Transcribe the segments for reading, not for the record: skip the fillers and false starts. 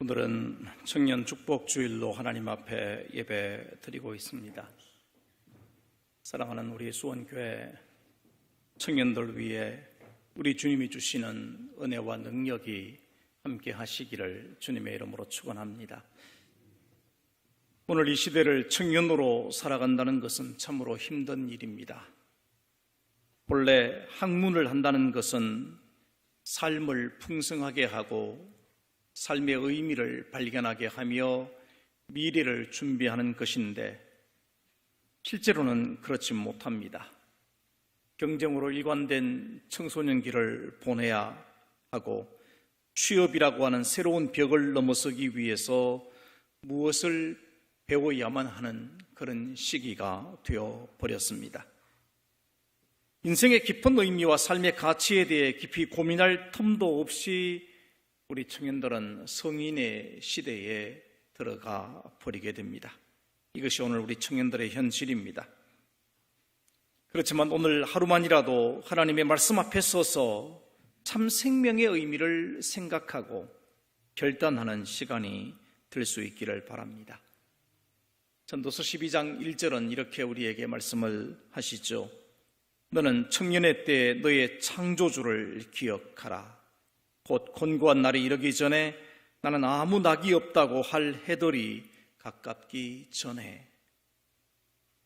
오늘은 청년 축복 주일로 하나님 앞에 예배 드리고 있습니다. 사랑하는 우리 수원교회 청년들 위해 우리 주님이 주시는 은혜와 능력이 함께 하시기를 주님의 이름으로 축원합니다. 오늘 이 시대를 청년으로 살아간다는 것은 참으로 힘든 일입니다. 본래 학문을 한다는 것은 삶을 풍성하게 하고 삶의 의미를 발견하게 하며 미래를 준비하는 것인데 실제로는 그렇지 못합니다. 경쟁으로 일관된 청소년기를 보내야 하고 취업이라고 하는 새로운 벽을 넘어서기 위해서 무엇을 배워야만 하는 그런 시기가 되어버렸습니다. 인생의 깊은 의미와 삶의 가치에 대해 깊이 고민할 틈도 없이 우리 청년들은 성인의 시대에 들어가 버리게 됩니다. 이것이 오늘 우리 청년들의 현실입니다. 그렇지만 오늘 하루만이라도 하나님의 말씀 앞에 서서 참 생명의 의미를 생각하고 결단하는 시간이 될 수 있기를 바랍니다. 전도서 12장 1절은 이렇게 우리에게 말씀을 하시죠. 너는 청년의 때에 너의 창조주를 기억하라. 곧 곤고한 날이 이르기 전에 나는 아무 낙이 없다고 할 해들이 가깝기 전에.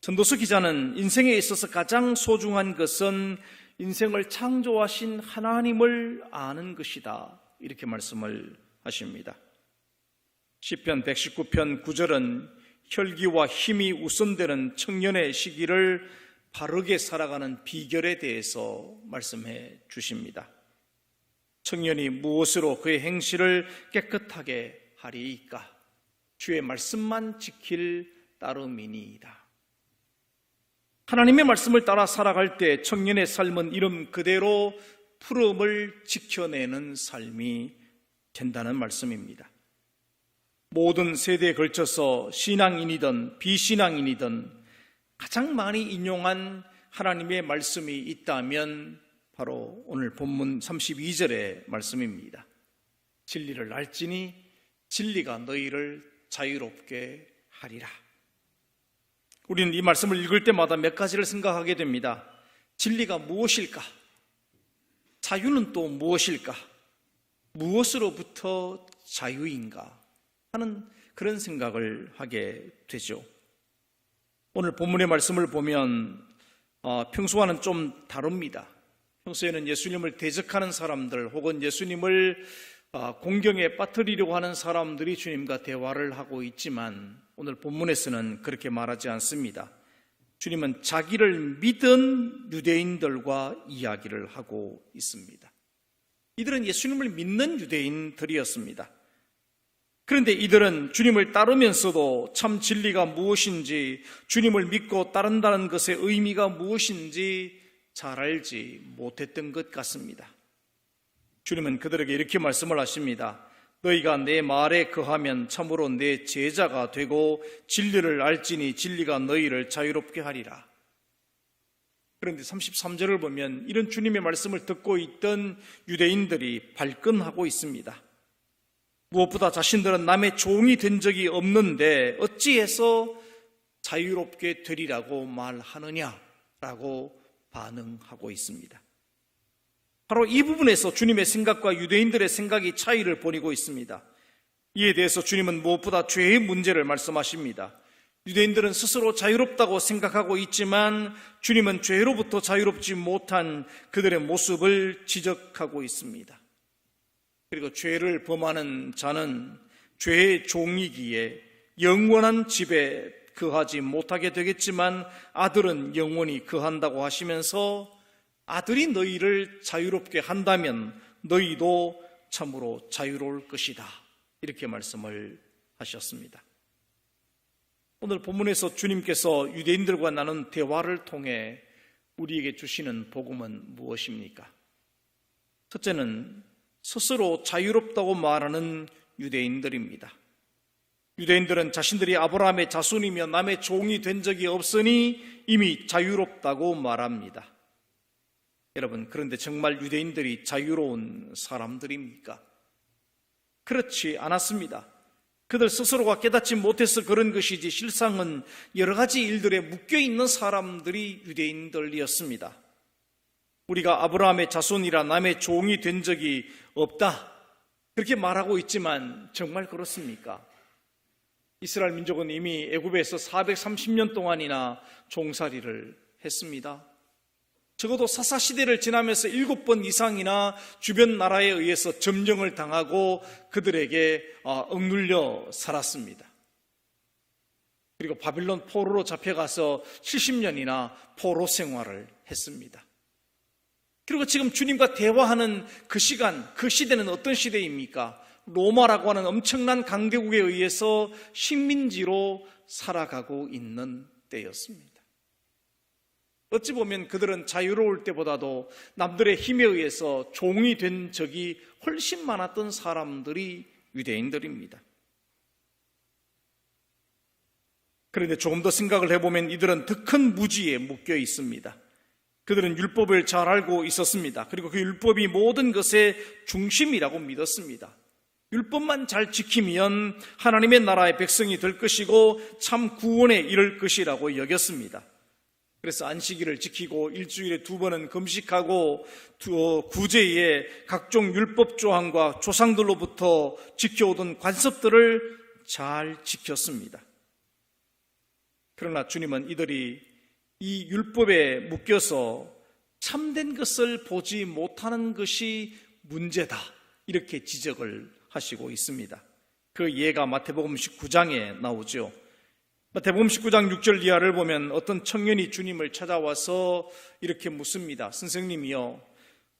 전도서 기자는 인생에 있어서 가장 소중한 것은 인생을 창조하신 하나님을 아는 것이다, 이렇게 말씀을 하십니다. 시편 119편 9절은 혈기와 힘이 우선되는 청년의 시기를 바르게 살아가는 비결에 대해서 말씀해 주십니다. 청년이 무엇으로 그의 행실을 깨끗하게 하리이까? 주의 말씀만 지킬 따름이니이다. 하나님의 말씀을 따라 살아갈 때 청년의 삶은 이름 그대로 푸름을 지켜내는 삶이 된다는 말씀입니다. 모든 세대에 걸쳐서 신앙인이든 비신앙인이든 가장 많이 인용한 하나님의 말씀이 있다면 바로 오늘 본문 32절의 말씀입니다. 진리를 알지니 진리가 너희를 자유롭게 하리라. 우리는 이 말씀을 읽을 때마다 몇 가지를 생각하게 됩니다. 진리가 무엇일까? 자유는 또 무엇일까? 무엇으로부터 자유인가? 하는 그런 생각을 하게 되죠. 오늘 본문의 말씀을 보면 평소와는 좀 다릅니다. 평소에는 예수님을 대적하는 사람들 혹은 예수님을 공경에 빠뜨리려고 하는 사람들이 주님과 대화를 하고 있지만 오늘 본문에서는 그렇게 말하지 않습니다. 주님은 자기를 믿은 유대인들과 이야기를 하고 있습니다. 이들은 예수님을 믿는 유대인들이었습니다. 그런데 이들은 주님을 따르면서도 참 진리가 무엇인지, 주님을 믿고 따른다는 것의 의미가 무엇인지 잘 알지 못했던 것 같습니다. 주님은 그들에게 이렇게 말씀을 하십니다. 너희가 내 말에 거하면 참으로 내 제자가 되고 진리를 알지니 진리가 너희를 자유롭게 하리라. 그런데 33절을 보면 이런 주님의 말씀을 듣고 있던 유대인들이 발끈하고 있습니다. 무엇보다 자신들은 남의 종이 된 적이 없는데 어찌해서 자유롭게 되리라고 말하느냐라고 반응하고 있습니다. 바로 이 부분에서 주님의 생각과 유대인들의 생각이 차이를 보이고 있습니다. 이에 대해서 주님은 무엇보다 죄의 문제를 말씀하십니다. 유대인들은 스스로 자유롭다고 생각하고 있지만 주님은 죄로부터 자유롭지 못한 그들의 모습을 지적하고 있습니다. 그리고 죄를 범하는 자는 죄의 종이기에 영원한 집에 거하지 못하게 되겠지만 아들은 영원히 거한다고 하시면서 아들이 너희를 자유롭게 한다면 너희도 참으로 자유로울 것이다, 이렇게 말씀을 하셨습니다. 오늘 본문에서 주님께서 유대인들과 나눈 대화를 통해 우리에게 주시는 복음은 무엇입니까? 첫째는 스스로 자유롭다고 말하는 유대인들입니다. 유대인들은 자신들이 아브라함의 자손이며 남의 종이 된 적이 없으니 이미 자유롭다고 말합니다. 여러분, 그런데 정말 유대인들이 자유로운 사람들입니까? 그렇지 않았습니다. 그들 스스로가 깨닫지 못해서 그런 것이지 실상은 여러 가지 일들에 묶여있는 사람들이 유대인들이었습니다. 우리가 아브라함의 자손이라 남의 종이 된 적이 없다, 그렇게 말하고 있지만 정말 그렇습니까? 이스라엘 민족은 이미 애굽에서 430년 동안이나 종살이를 했습니다. 적어도 사사시대를 지나면서 7번 이상이나 주변 나라에 의해서 점령을 당하고 그들에게 억눌려 살았습니다. 그리고 바빌론 포로로 잡혀가서 70년이나 포로 생활을 했습니다. 그리고 지금 주님과 대화하는 그 시간, 그 시대는 어떤 시대입니까? 로마라고 하는 엄청난 강대국에 의해서 식민지로 살아가고 있는 때였습니다. 어찌 보면 그들은 자유로울 때보다도 남들의 힘에 의해서 종이 된 적이 훨씬 많았던 사람들이 유대인들입니다. 그런데 조금 더 생각을 해보면 이들은 더 큰 무지에 묶여 있습니다. 그들은 율법을 잘 알고 있었습니다. 그리고 그 율법이 모든 것의 중심이라고 믿었습니다. 율법만 잘 지키면 하나님의 나라의 백성이 될 것이고 참 구원에 이를 것이라고 여겼습니다. 그래서 안식일을 지키고 일주일에 2번은 금식하고 구제에 각종 율법 조항과 조상들로부터 지켜오던 관습들을 잘 지켰습니다. 그러나 주님은 이들이 이 율법에 묶여서 참된 것을 보지 못하는 것이 문제다, 이렇게 지적을 하시고 있습니다. 그 예가 마태복음 19장에 나오죠. 마태복음 19장 6절 이하를 보면 어떤 청년이 주님을 찾아와서 이렇게 묻습니다. 선생님이요,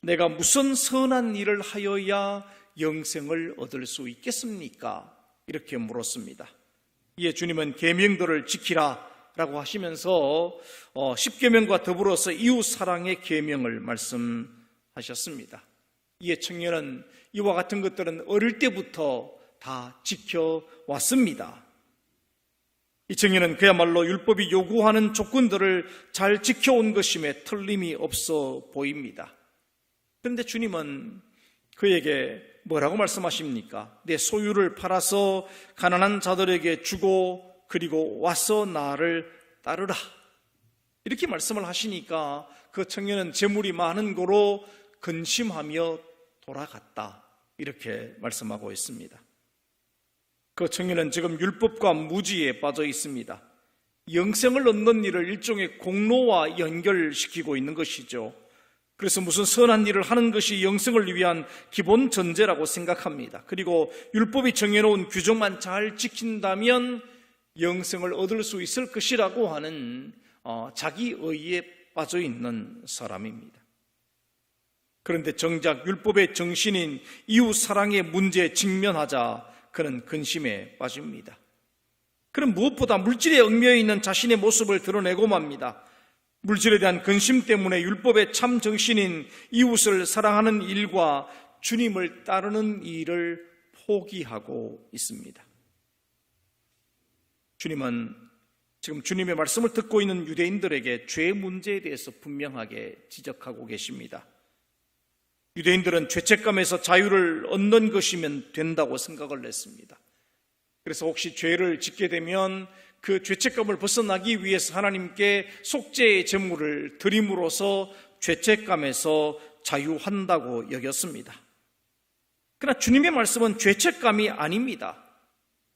내가 무슨 선한 일을 하여야 영생을 얻을 수 있겠습니까? 이렇게 물었습니다. 이에 주님은 계명들을 지키라 라고 하시면서 10계명과 더불어서 이웃 사랑의 계명을 말씀하셨습니다. 이에 청년은 이와 같은 것들은 어릴 때부터 다 지켜왔습니다. 이 청년은 그야말로 율법이 요구하는 조건들을 잘 지켜온 것임에 틀림이 없어 보입니다. 그런데 주님은 그에게 뭐라고 말씀하십니까? 내 소유를 팔아서 가난한 자들에게 주고 그리고 와서 나를 따르라, 이렇게 말씀을 하시니까 그 청년은 재물이 많은 고로 근심하며 돌아갔다, 이렇게 말씀하고 있습니다. 그 청년은 지금 율법과 무지에 빠져 있습니다. 영생을 얻는 일을 일종의 공로와 연결시키고 있는 것이죠. 그래서 무슨 선한 일을 하는 것이 영생을 위한 기본 전제라고 생각합니다. 그리고 율법이 정해놓은 규정만 잘 지킨다면 영생을 얻을 수 있을 것이라고 하는 자기 의에 빠져 있는 사람입니다. 그런데 정작 율법의 정신인 이웃 사랑의 문제에 직면하자 그는 근심에 빠집니다. 그는 무엇보다 물질에 얽매여 있는 자신의 모습을 드러내고 맙니다. 물질에 대한 근심 때문에 율법의 참 정신인 이웃을 사랑하는 일과 주님을 따르는 일을 포기하고 있습니다. 주님은 지금 주님의 말씀을 듣고 있는 유대인들에게 죄의 문제에 대해서 분명하게 지적하고 계십니다. 유대인들은 죄책감에서 자유를 얻는 것이면 된다고 생각을 했습니다. 그래서 혹시 죄를 짓게 되면 그 죄책감을 벗어나기 위해서 하나님께 속죄의 제물을 드림으로써 죄책감에서 자유한다고 여겼습니다. 그러나 주님의 말씀은 죄책감이 아닙니다.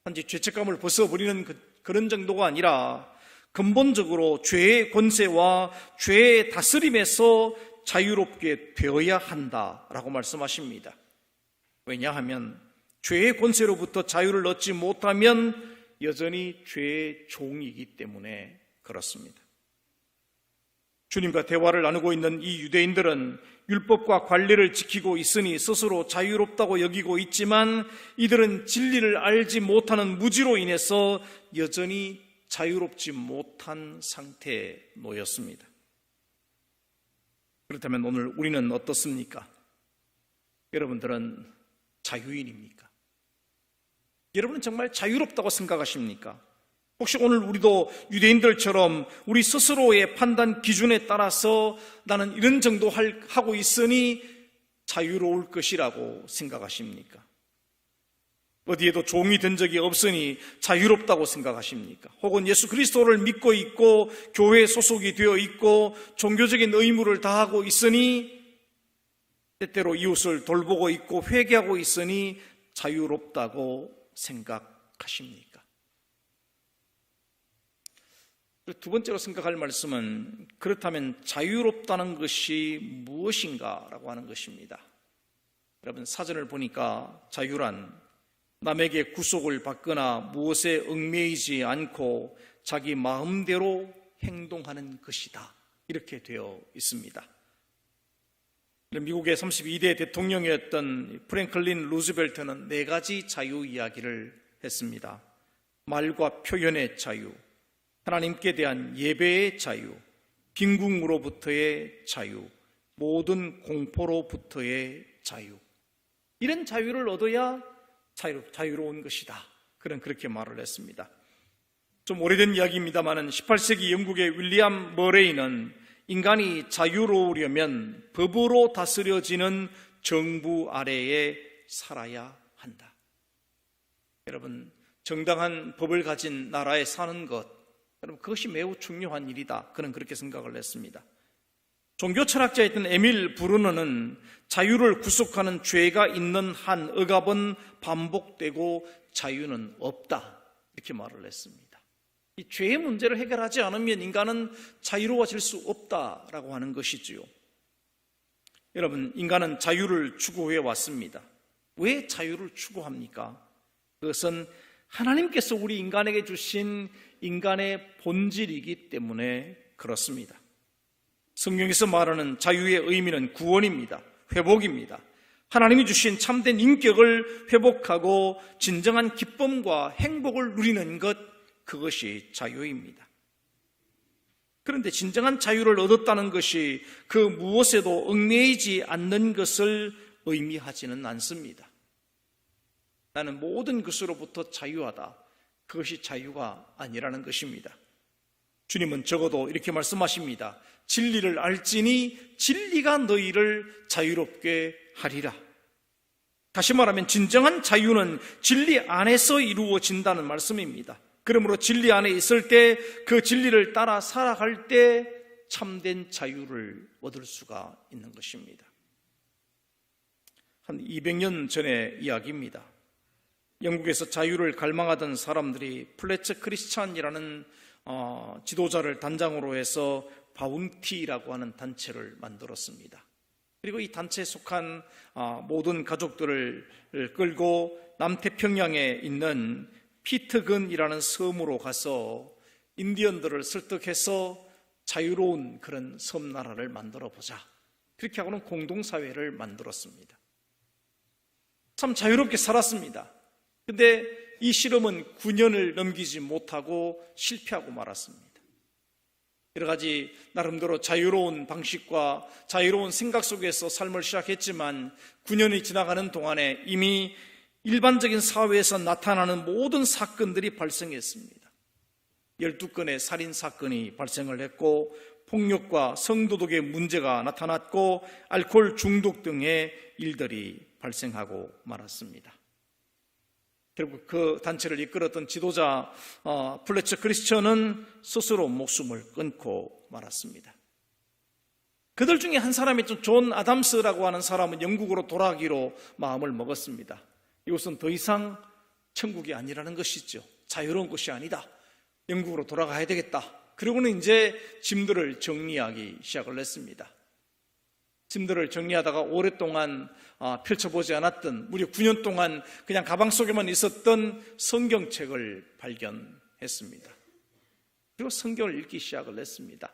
단지 죄책감을 벗어버리는 그런 정도가 아니라 근본적으로 죄의 권세와 죄의 다스림에서 자유롭게 되어야 한다라고 말씀하십니다. 왜냐하면 죄의 권세로부터 자유를 얻지 못하면 여전히 죄의 종이기 때문에 그렇습니다. 주님과 대화를 나누고 있는 이 유대인들은 율법과 관례를 지키고 있으니 스스로 자유롭다고 여기고 있지만 이들은 진리를 알지 못하는 무지로 인해서 여전히 자유롭지 못한 상태에 놓였습니다. 그렇다면 오늘 우리는 어떻습니까? 여러분들은 자유인입니까? 여러분은 정말 자유롭다고 생각하십니까? 혹시 오늘 우리도 유대인들처럼 우리 스스로의 판단 기준에 따라서 나는 이런 정도 하고 있으니 자유로울 것이라고 생각하십니까? 어디에도 종이 된 적이 없으니 자유롭다고 생각하십니까? 혹은 예수 그리스도를 믿고 있고 교회에 소속이 되어 있고 종교적인 의무를 다하고 있으니 때때로 이웃을 돌보고 있고 회개하고 있으니 자유롭다고 생각하십니까? 두 번째로 생각할 말씀은 그렇다면 자유롭다는 것이 무엇인가라고 하는 것입니다. 여러분, 사전을 보니까 자유란 남에게 구속을 받거나 무엇에 얽매이지 않고 자기 마음대로 행동하는 것이다, 이렇게 되어 있습니다. 미국의 32대 대통령이었던 프랭클린 루즈벨트는 4가지 자유 이야기를 했습니다. 말과 표현의 자유, 하나님께 대한 예배의 자유, 빈궁으로부터의 자유, 모든 공포로부터의 자유. 이런 자유를 얻어야 자유로운 것이다. 그렇게 말을 했습니다. 좀 오래된 이야기입니다만 18세기 영국의 윌리엄 머레이는 인간이 자유로우려면 법으로 다스려지는 정부 아래에 살아야 한다. 여러분, 정당한 법을 가진 나라에 사는 것, 여러분, 그것이 매우 중요한 일이다. 그는 그렇게 생각을 했습니다. 종교 철학자였던 에밀 브루너는 자유를 구속하는 죄가 있는 한 억압은 반복되고 자유는 없다, 이렇게 말을 했습니다. 이 죄의 문제를 해결하지 않으면 인간은 자유로워질 수 없다라고 하는 것이지요. 여러분, 인간은 자유를 추구해 왔습니다. 왜 자유를 추구합니까? 그것은 하나님께서 우리 인간에게 주신 인간의 본질이기 때문에 그렇습니다. 성경에서 말하는 자유의 의미는 구원입니다. 회복입니다. 하나님이 주신 참된 인격을 회복하고 진정한 기쁨과 행복을 누리는 것, 그것이 자유입니다. 그런데 진정한 자유를 얻었다는 것이 그 무엇에도 얽매이지 않는 것을 의미하지는 않습니다. 나는 모든 것으로부터 자유하다, 그것이 자유가 아니라는 것입니다. 주님은 적어도 이렇게 말씀하십니다. 진리를 알지니 진리가 너희를 자유롭게 하리라. 다시 말하면 진정한 자유는 진리 안에서 이루어진다는 말씀입니다. 그러므로 진리 안에 있을 때, 그 진리를 따라 살아갈 때 참된 자유를 얻을 수가 있는 것입니다. 한 200년 전의 이야기입니다. 영국에서 자유를 갈망하던 사람들이 플래처 크리스찬이라는 지도자를 단장으로 해서 바운티라고 하는 단체를 만들었습니다. 그리고 이 단체에 속한 모든 가족들을 끌고 남태평양에 있는 피트건이라는 섬으로 가서 인디언들을 설득해서 자유로운 그런 섬나라를 만들어 보자, 그렇게 하고는 공동사회를 만들었습니다. 참 자유롭게 살았습니다. 근데 이 실험은 9년을 넘기지 못하고 실패하고 말았습니다. 여러 가지 나름대로 자유로운 방식과 자유로운 생각 속에서 삶을 시작했지만 9년이 지나가는 동안에 이미 일반적인 사회에서 나타나는 모든 사건들이 발생했습니다. 12건의 살인사건이 발생을 했고, 폭력과 성도덕의 문제가 나타났고, 알코올 중독 등의 일들이 발생하고 말았습니다. 결국 그 단체를 이끌었던 지도자 플래처 크리스천은 스스로 목숨을 끊고 말았습니다. 그들 중에 한 사람이 존 아담스라고 하는 사람은 영국으로 돌아가기로 마음을 먹었습니다. 이곳은 더 이상 천국이 아니라는 것이죠. 자유로운 곳이 아니다. 영국으로 돌아가야 되겠다. 그리고는 이제 짐들을 정리하기 시작을 했습니다. 짐들을 정리하다가 오랫동안 펼쳐보지 않았던, 무려 9년 동안 그냥 가방 속에만 있었던 성경책을 발견했습니다. 그리고 성경을 읽기 시작을 했습니다.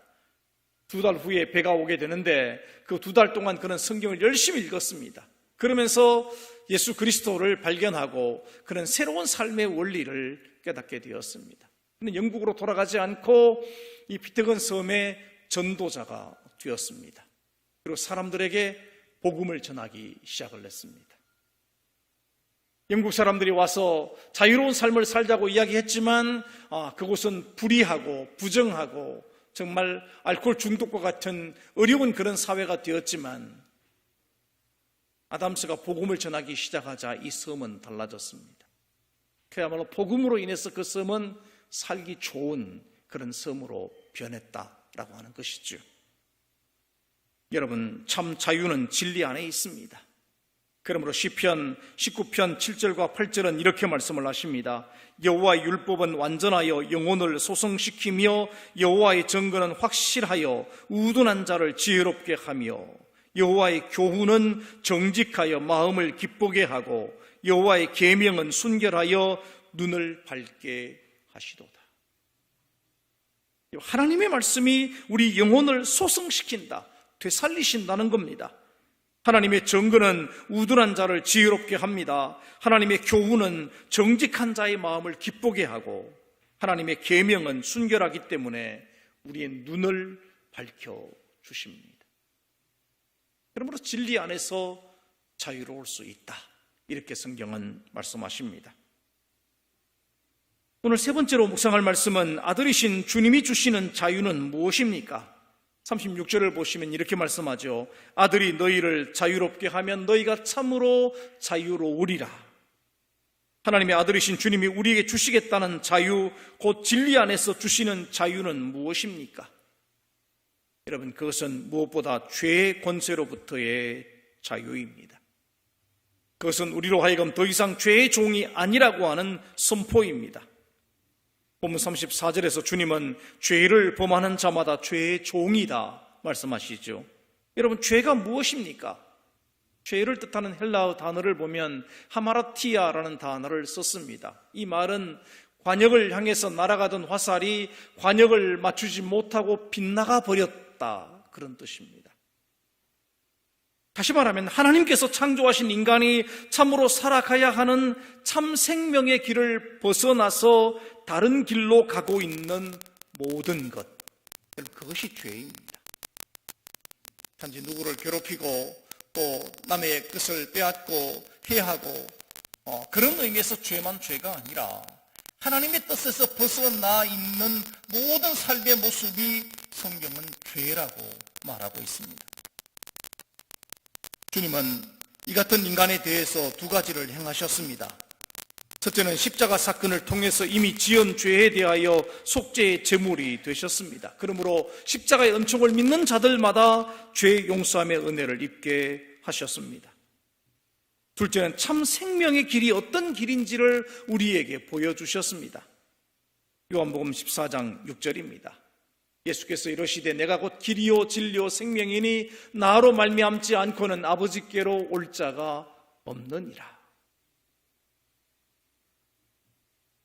2달 후에 배가 오게 되는데 그 2달 동안 그는 성경을 열심히 읽었습니다. 그러면서 예수 그리스도를 발견하고 그는 새로운 삶의 원리를 깨닫게 되었습니다. 그는 영국으로 돌아가지 않고 이 피트건 섬의 전도자가 되었습니다. 그리고 사람들에게 복음을 전하기 시작을 했습니다. 영국 사람들이 와서 자유로운 삶을 살자고 이야기했지만 그곳은 불의하고 부정하고 정말 알코올 중독과 같은 어려운 그런 사회가 되었지만 아담스가 복음을 전하기 시작하자 이 섬은 달라졌습니다. 그야말로 복음으로 인해서 그 섬은 살기 좋은 그런 섬으로 변했다라고 하는 것이죠. 여러분, 참 자유는 진리 안에 있습니다. 그러므로 시편 19편 7절과 8절은 이렇게 말씀을 하십니다. 여호와의 율법은 완전하여 영혼을 소성시키며 여호와의 정근은 확실하여 우둔한 자를 지혜롭게 하며 여호와의 교훈은 정직하여 마음을 기쁘게 하고 여호와의 계명은 순결하여 눈을 밝게 하시도다. 하나님의 말씀이 우리 영혼을 소성시킨다, 되살리신다는 겁니다. 하나님의 정근은 우둔한 자를 지혜롭게 합니다. 하나님의 교훈은 정직한 자의 마음을 기쁘게 하고 하나님의 계명은 순결하기 때문에 우리의 눈을 밝혀주십니다. 그러므로 진리 안에서 자유로울 수 있다, 이렇게 성경은 말씀하십니다. 오늘 세 번째로 묵상할 말씀은 아들이신 주님이 주시는 자유는 무엇입니까? 36절을 보시면 이렇게 말씀하죠. 아들이 너희를 자유롭게 하면 너희가 참으로 자유로우리라. 하나님의 아들이신 주님이 우리에게 주시겠다는 자유, 곧 진리 안에서 주시는 자유는 무엇입니까? 여러분, 그것은 무엇보다 죄의 권세로부터의 자유입니다. 그것은 우리로 하여금 더 이상 죄의 종이 아니라고 하는 선포입니다. 본문 34절에서 주님은 죄를 범하는 자마다 죄의 종이다 말씀하시죠. 여러분, 죄가 무엇입니까? 죄를 뜻하는 헬라어 단어를 보면 하마라티아라는 단어를 썼습니다. 이 말은 관역을 향해서 날아가던 화살이 관역을 맞추지 못하고 빗나가 버렸다, 그런 뜻입니다. 다시 말하면 하나님께서 창조하신 인간이 참으로 살아가야 하는 참 생명의 길을 벗어나서 다른 길로 가고 있는 모든 것, 그것이 죄입니다. 단지 누구를 괴롭히고 또 남의 것을 빼앗고 해하고 그런 의미에서 죄만 죄가 아니라 하나님의 뜻에서 벗어나 있는 모든 삶의 모습이 성경은 죄라고 말하고 있습니다. 주님은 이 같은 인간에 대해서 두 가지를 행하셨습니다. 첫째는 십자가 사건을 통해서 이미 지은 죄에 대하여 속죄의 제물이 되셨습니다. 그러므로 십자가의 은총을 믿는 자들마다 죄 용서함의 은혜를 입게 하셨습니다. 둘째는 참 생명의 길이 어떤 길인지를 우리에게 보여주셨습니다. 요한복음 14장 6절입니다. 예수께서 이러시되 내가 곧 길이요 진리요 생명이니 나로 말미암지 않고는 아버지께로 올 자가 없느니라.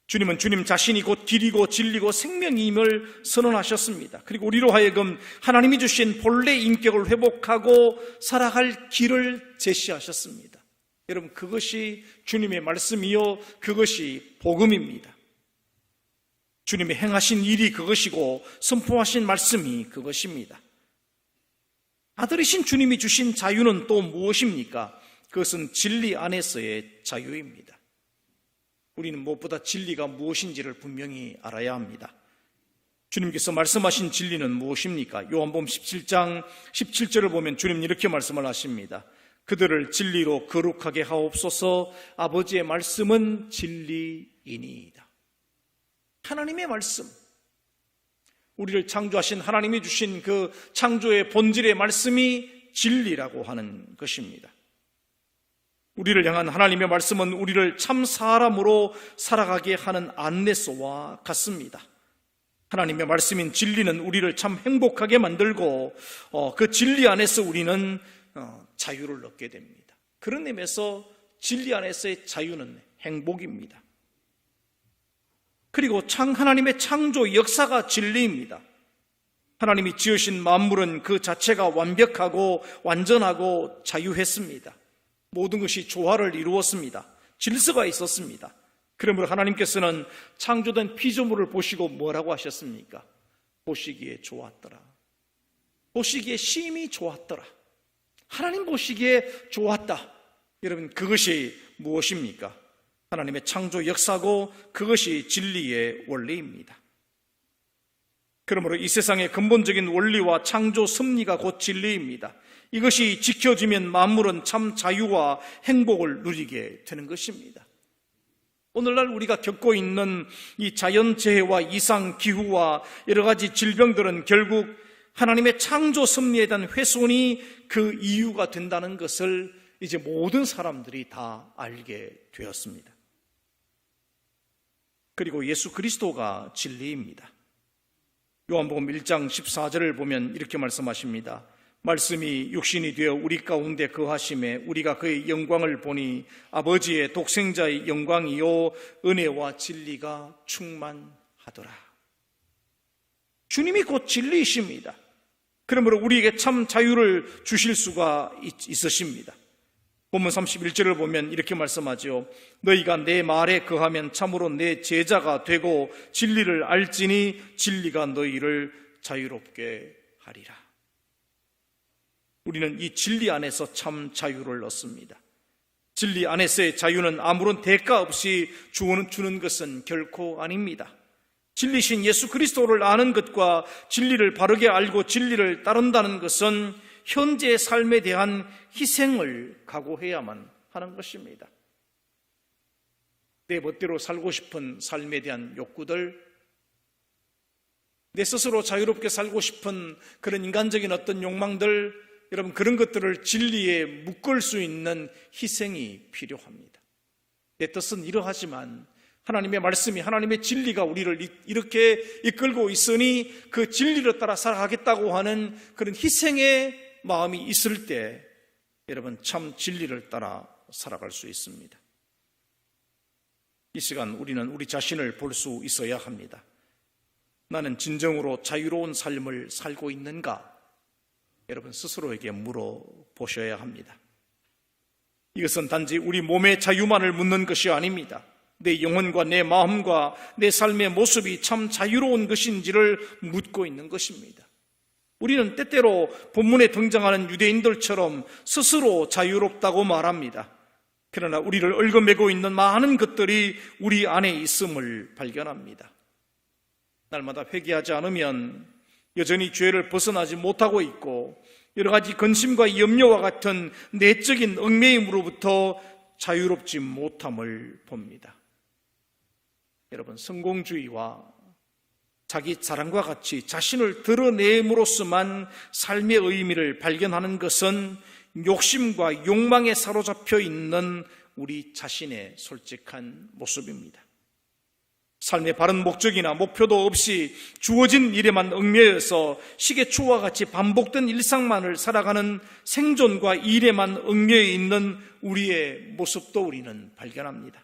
주님은 주님 자신이 곧 길이고 진리고 생명임을 선언하셨습니다. 그리고 우리로 하여금 하나님이 주신 본래 인격을 회복하고 살아갈 길을 제시하셨습니다. 여러분, 그것이 주님의 말씀이요, 그것이 복음입니다. 주님이 행하신 일이 그것이고 선포하신 말씀이 그것입니다. 아들이신 주님이 주신 자유는 또 무엇입니까? 그것은 진리 안에서의 자유입니다. 우리는 무엇보다 진리가 무엇인지를 분명히 알아야 합니다. 주님께서 말씀하신 진리는 무엇입니까? 요한복음 17장 17절을 보면 주님 이렇게 말씀을 하십니다. 그들을 진리로 거룩하게 하옵소서. 아버지의 말씀은 진리이니이다. 하나님의 말씀, 우리를 창조하신 하나님이 주신 그 창조의 본질의 말씀이 진리라고 하는 것입니다. 우리를 향한 하나님의 말씀은 우리를 참 사람으로 살아가게 하는 안내서와 같습니다. 하나님의 말씀인 진리는 우리를 참 행복하게 만들고 그 진리 안에서 우리는 자유를 얻게 됩니다. 그런 의미에서 진리 안에서의 자유는 행복입니다. 그리고 하나님의 창조 역사가 진리입니다. 하나님이 지으신 만물은 그 자체가 완벽하고 완전하고 자유했습니다. 모든 것이 조화를 이루었습니다. 질서가 있었습니다. 그러므로 하나님께서는 창조된 피조물을 보시고 뭐라고 하셨습니까? 보시기에 좋았더라. 보시기에 심히 좋았더라. 하나님 보시기에 좋았다. 여러분, 그것이 무엇입니까? 하나님의 창조 역사고 그것이 진리의 원리입니다. 그러므로 이 세상의 근본적인 원리와 창조 섭리가 곧 진리입니다. 이것이 지켜지면 만물은 참 자유와 행복을 누리게 되는 것입니다. 오늘날 우리가 겪고 있는 이 자연재해와 이상, 기후와 여러 가지 질병들은 결국 하나님의 창조 섭리에 대한 훼손이 그 이유가 된다는 것을 이제 모든 사람들이 다 알게 되었습니다. 그리고 예수 그리스도가 진리입니다. 요한복음 1장 14절을 보면 이렇게 말씀하십니다. 말씀이 육신이 되어 우리 가운데 거하심에 우리가 그의 영광을 보니 아버지의 독생자의 영광이요 은혜와 진리가 충만하더라. 주님이 곧 진리이십니다. 그러므로 우리에게 참 자유를 주실 수가 있으십니다. 본문 31절을 보면 이렇게 말씀하죠. 너희가 내 말에 거하면 참으로 내 제자가 되고 진리를 알지니 진리가 너희를 자유롭게 하리라. 우리는 이 진리 안에서 참 자유를 얻습니다. 진리 안에서의 자유는 아무런 대가 없이 주는 것은 결코 아닙니다. 진리신 예수 그리스도를 아는 것과 진리를 바르게 알고 진리를 따른다는 것은 현재의 삶에 대한 희생을 각오해야만 하는 것입니다. 내 멋대로 살고 싶은 삶에 대한 욕구들, 내 스스로 자유롭게 살고 싶은 그런 인간적인 어떤 욕망들, 여러분 그런 것들을 진리에 묶을 수 있는 희생이 필요합니다. 내 뜻은 이러하지만 하나님의 말씀이, 하나님의 진리가 우리를 이렇게 이끌고 있으니 그 진리를 따라 살아가겠다고 하는 그런 희생의 마음이 있을 때 여러분 참 진리를 따라 살아갈 수 있습니다. 이 시간 우리는 우리 자신을 볼 수 있어야 합니다. 나는 진정으로 자유로운 삶을 살고 있는가? 여러분 스스로에게 물어보셔야 합니다. 이것은 단지 우리 몸의 자유만을 묻는 것이 아닙니다. 내 영혼과 내 마음과 내 삶의 모습이 참 자유로운 것인지를 묻고 있는 것입니다. 우리는 때때로 본문에 등장하는 유대인들처럼 스스로 자유롭다고 말합니다. 그러나 우리를 얽어매고 있는 많은 것들이 우리 안에 있음을 발견합니다. 날마다 회개하지 않으면 여전히 죄를 벗어나지 못하고 있고 여러 가지 근심과 염려와 같은 내적인 얽매임으로부터 자유롭지 못함을 봅니다. 여러분, 성공주의와 자기 자랑과 같이 자신을 드러냄으로써만 삶의 의미를 발견하는 것은 욕심과 욕망에 사로잡혀 있는 우리 자신의 솔직한 모습입니다. 삶의 바른 목적이나 목표도 없이 주어진 일에만 얽매여서 시계추와 같이 반복된 일상만을 살아가는 생존과 일에만 얽매여 있는 우리의 모습도 우리는 발견합니다.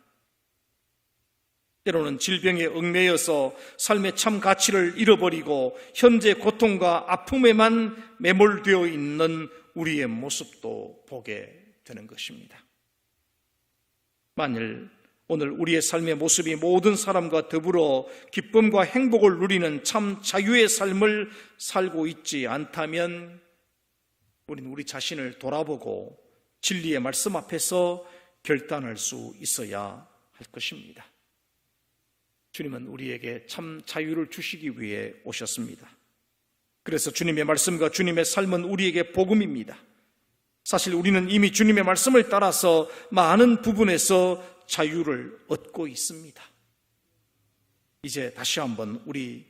때로는 질병에 얽매여서 삶의 참 가치를 잃어버리고 현재 고통과 아픔에만 매몰되어 있는 우리의 모습도 보게 되는 것입니다. 만일 오늘 우리의 삶의 모습이 모든 사람과 더불어 기쁨과 행복을 누리는 참 자유의 삶을 살고 있지 않다면 우리는 우리 자신을 돌아보고 진리의 말씀 앞에서 결단할 수 있어야 할 것입니다. 주님은 우리에게 참 자유를 주시기 위해 오셨습니다. 그래서 주님의 말씀과 주님의 삶은 우리에게 복음입니다. 사실 우리는 이미 주님의 말씀을 따라서 많은 부분에서 자유를 얻고 있습니다. 이제 다시 한번 우리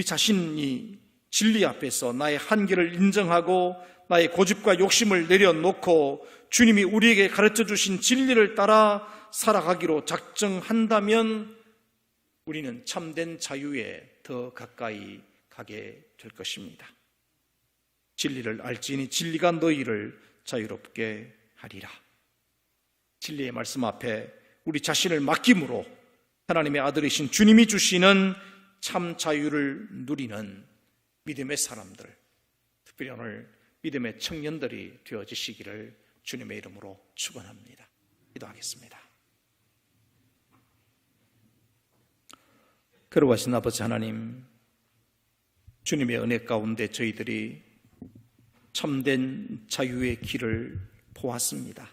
자신이 진리 앞에서 나의 한계를 인정하고 나의 고집과 욕심을 내려놓고 주님이 우리에게 가르쳐 주신 진리를 따라 살아가기로 작정한다면 우리는 참된 자유에 더 가까이 가게 될 것입니다. 진리를 알지니 진리가 너희를 자유롭게 하리라. 진리의 말씀 앞에 우리 자신을 맡김으로 하나님의 아들이신 주님이 주시는 참 자유를 누리는 믿음의 사람들, 특별히 오늘 믿음의 청년들이 되어지시기를 주님의 이름으로 축원합니다. 기도하겠습니다. 거룩하신 아버지 하나님, 주님의 은혜 가운데 저희들이 참된 자유의 길을 보았습니다.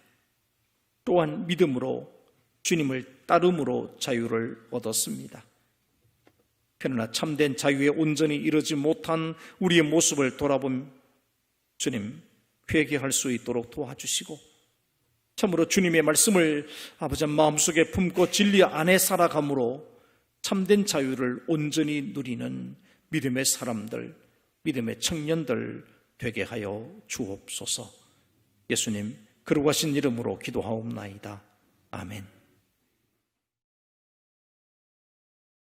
또한 믿음으로 주님을 따름으로 자유를 얻었습니다. 그러나 참된 자유에 온전히 이르지 못한 우리의 모습을 돌아본 주님, 회개할 수 있도록 도와주시고 참으로 주님의 말씀을 아버지 마음속에 품고 진리 안에 살아감으로 참된 자유를 온전히 누리는 믿음의 사람들, 믿음의 청년들 되게 하여 주옵소서. 예수님, 거룩하신 이름으로 기도하옵나이다. 아멘.